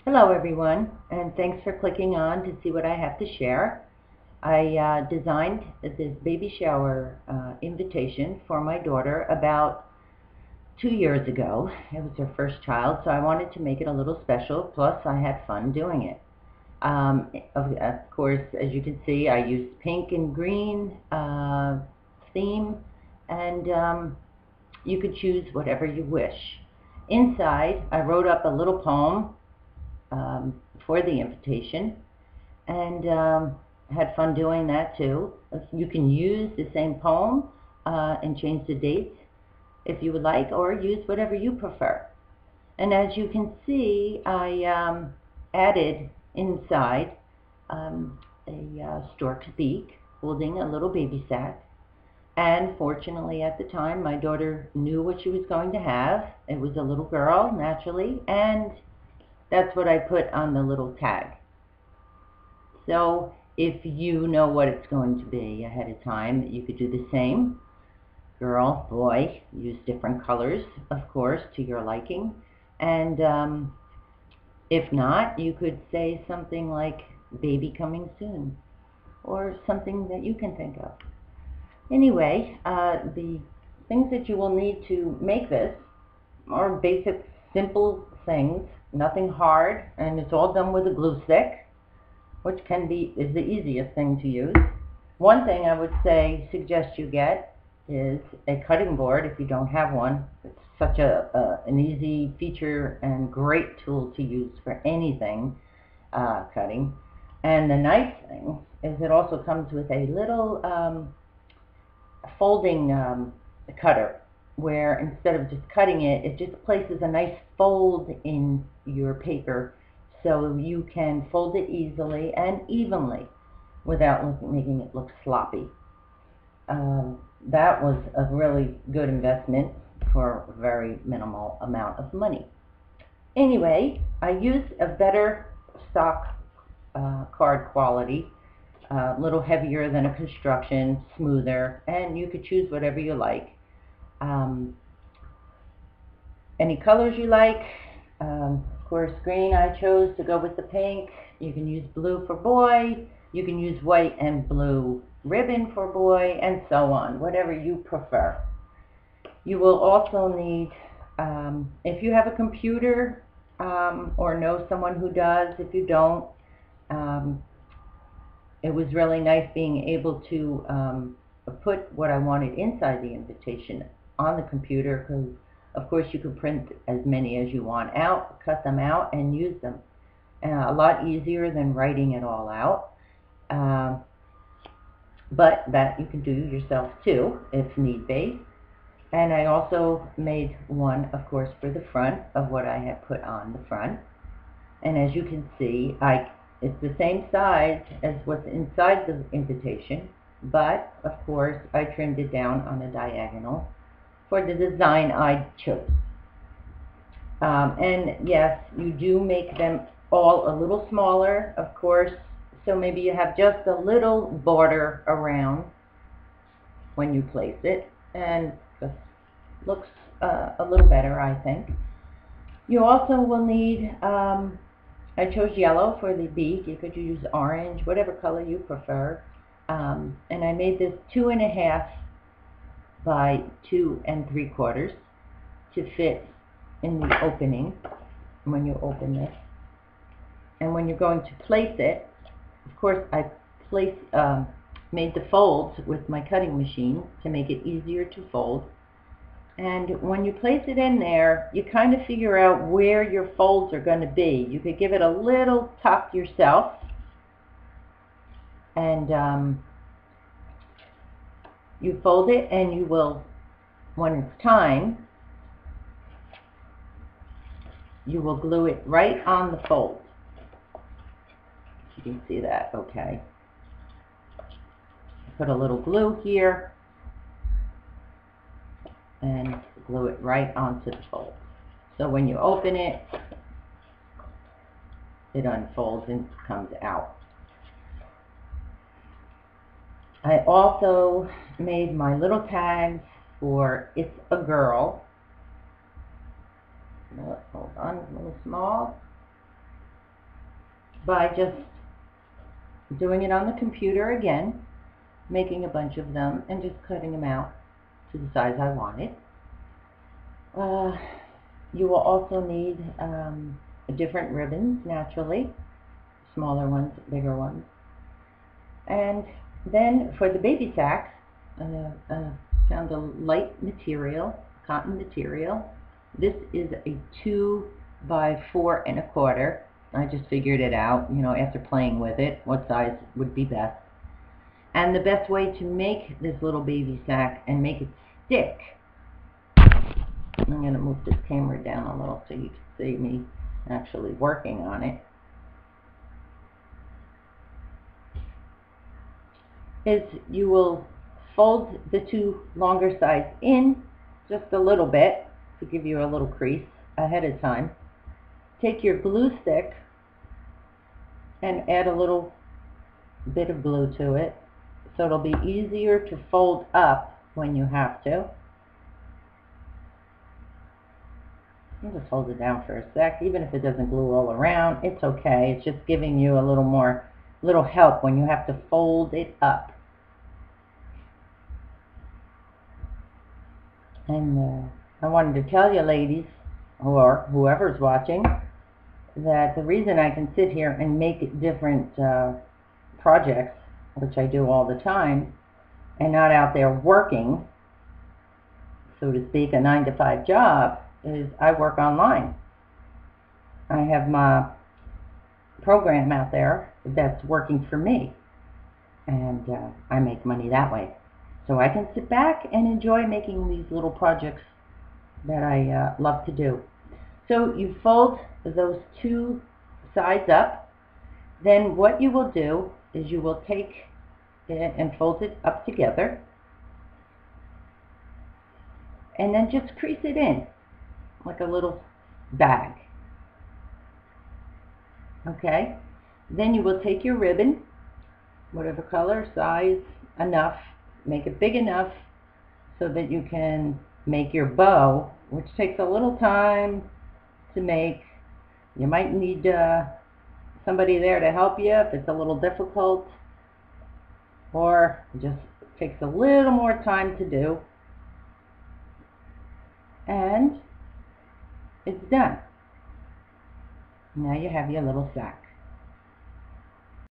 Hello everyone, and thanks for clicking on to see what I have to share. I designed this baby shower invitation for my daughter about 2 years ago. It was her first child, so I wanted to make it a little special, plus I had fun doing it. Of course, as you can see, I used pink and green theme, and you could choose whatever you wish. Inside, I wrote up a little poem for the invitation, and had fun doing that too. You can use the same poem and change the dates if you would like, or use whatever you prefer. And as you can see, I added inside a stork's beak holding a little baby sack. And fortunately at the time, my daughter knew what she was going to have. It was a little girl, naturally, and that's what I put on the little tag. So if you know what it's going to be ahead of time, you could do the same. Girl, boy, use different colors, of course, to your liking. And if not, you could say something like baby coming soon, or something that you can think of. Anyway, the things that you will need to make this are basic, simple things, nothing hard, and it's all done with a glue stick, which is the easiest thing to use. One thing I would suggest you get is a cutting board if you don't have one. It's such an easy feature and great tool to use for anything cutting. And the nice thing is it also comes with a little folding cutter, where instead of just cutting it, it just places a nice fold in your paper so you can fold it easily and evenly without making it look sloppy. That was a really good investment for a very minimal amount of money. Anyway, I used a better stock card quality, a little heavier than a construction, smoother, and you could choose whatever you like. Any colors you like. Of course, green I chose to go with the pink. You can use blue for boy. You can use white and blue ribbon for boy, and so on, whatever you prefer. You will also need, if you have a computer or know someone who does, if you don't, it was really nice being able to put what I wanted inside the invitation on the computer, because of course you can print as many as you want out, cut them out, and use them. A lot easier than writing it all out. But that you can do yourself too, if need be. And I also made one, of course, for the front of what I had put on the front. And as you can see, it's the same size as what's inside the invitation, but of course I trimmed it down on a diagonal for the design I chose. And yes, you do make them all a little smaller, of course, so maybe you have just a little border around when you place it, and just looks a little better, I think. You also will need, I chose yellow for the beak. You could use orange, whatever color you prefer. And I made this 2.5 by 2 3/4 to fit in the opening when you open this. And when you're going to place it, of course I made the folds with my cutting machine to make it easier to fold. And when you place it in there, you kind of figure out where your folds are going to be. You could give it a little tuck yourself, and you fold it, and you will, when it's time, you will glue it right on the fold. You can see that, okay. Put a little glue here and glue it right onto the fold. So when you open it, it unfolds and comes out. I also made my little tags for "It's a Girl." Hold on, a little small. by just doing it on the computer again, making a bunch of them and just cutting them out to the size I want it. You will also need different ribbons, naturally, smaller ones, bigger ones. And then for the baby sacks, found a light material, cotton material. This is a 2 by 4 1/4. I just figured it out, you know, after playing with it, what size would be best. And the best way to make this little baby sack and make it stick, I'm going to move this camera down a little so you can see me actually working on it, is you will fold the 2 longer sides in just a little bit to give you a little crease ahead of time. Take your glue stick and add a little bit of glue to it so it'll be easier to fold up when you have to. I'll just hold it down for a sec. Even if it doesn't glue all around, it's okay. It's just giving you a little help when you have to fold it up. And I wanted to tell you, ladies, or whoever's watching, that the reason I can sit here and make different projects, which I do all the time, and not out there working, so to speak, a 9-to-5 job, is I work online. I have my program out there that's working for me, and I make money that way. So I can sit back and enjoy making these little projects that I love to do. So you fold those 2 sides up. Then what you will do is you will take it and fold it up together, and then just crease it in like a little bag. Okay? Then you will take your ribbon, whatever color, size, enough, make it big enough so that you can make your bow, which takes a little time to make. You might need somebody there to help you if it's a little difficult, or it just takes a little more time to do. And it's done. Now you have your little sack.